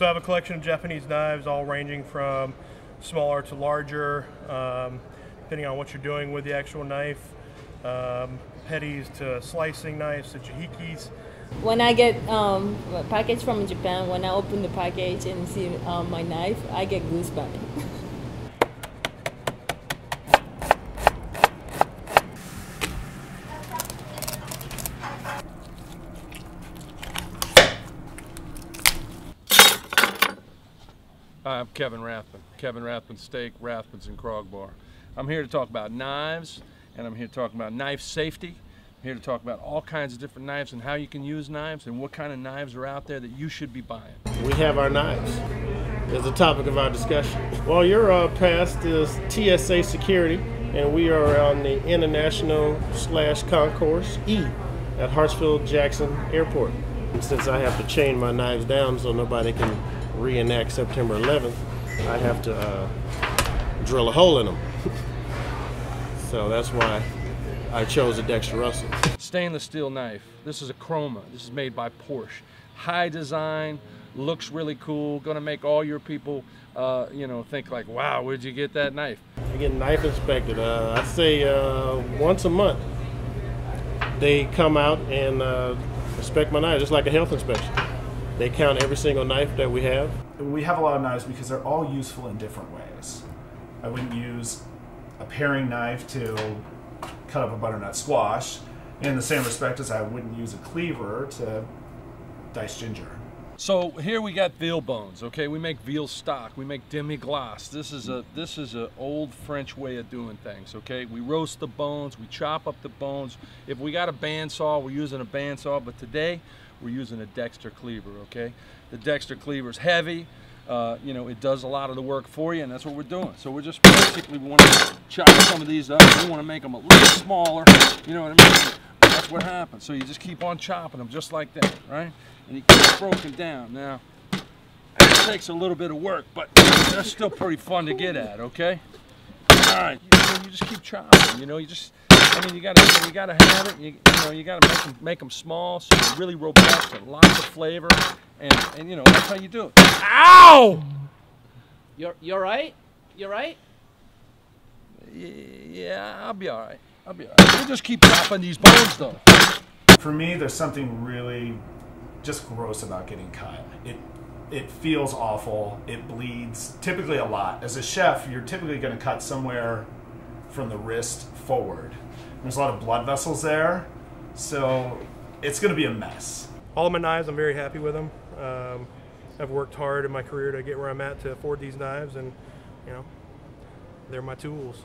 So I have a collection of Japanese knives, all ranging from smaller to larger, depending on what you're doing with the actual knife. Petties to slicing knives to jihikis. When I get a package from Japan, when I open the package and see my knife, I get goosebumps. I'm Kevin Rathburn. Kevin Rathburn Steak, Rathbun's and Krog Bar. I'm here to talk about knives, and I'm here to talk about knife safety. I'm here to talk about all kinds of different knives and how you can use knives and what kind of knives are out there that you should be buying. We have our knives as the topic of our discussion. Well, your past is TSA security, and we are on the International/Concourse E at Hartsfield-Jackson Airport. And since I have to chain my knives down so nobody can reenact September 11th, I have to drill a hole in them. So that's why I chose a Dexter Russell. Stainless steel knife. This is a Chroma. This is made by Porsche. High design, looks really cool. Gonna make all your people, think like, wow, where'd you get that knife? I get knife inspected. I'd say once a month. They come out and inspect my knife, just like a health inspection. They count every single knife that we have. We have a lot of knives because they're all useful in different ways. I wouldn't use a paring knife to cut up a butternut squash in the same respect as I wouldn't use a cleaver to dice ginger. So here we got veal bones, okay? We make veal stock, we make demi-glace. This is a old French way of doing things, okay? We roast the bones, we chop up the bones. If we got a bandsaw, we're using a bandsaw, but today we're using a Dexter cleaver, okay? The Dexter cleaver is heavy, it does a lot of the work for you, and that's what we're doing. So we're just basically, we want to chop some of these up. We want to make them a little smaller, you know what I mean? That's what happens. So you just keep on chopping them just like that, right? And you keep broken down. Now, it takes a little bit of work, but they're still pretty fun to get at, okay? All right, you just keep chopping, you gotta have it, you gotta make them small so they're really robust and lots of flavor, and that's how you do it. Ow! You're right? You're right? Yeah, I'll be all right. We'll just keep chopping these bones, though. For me, there's something really just gross about getting cut. It feels awful. It bleeds typically a lot. As a chef, you're typically going to cut somewhere from the wrist forward. There's a lot of blood vessels there, so it's going to be a mess. All of my knives, I'm very happy with them. I've worked hard in my career to get where I'm at to afford these knives, and they're my tools.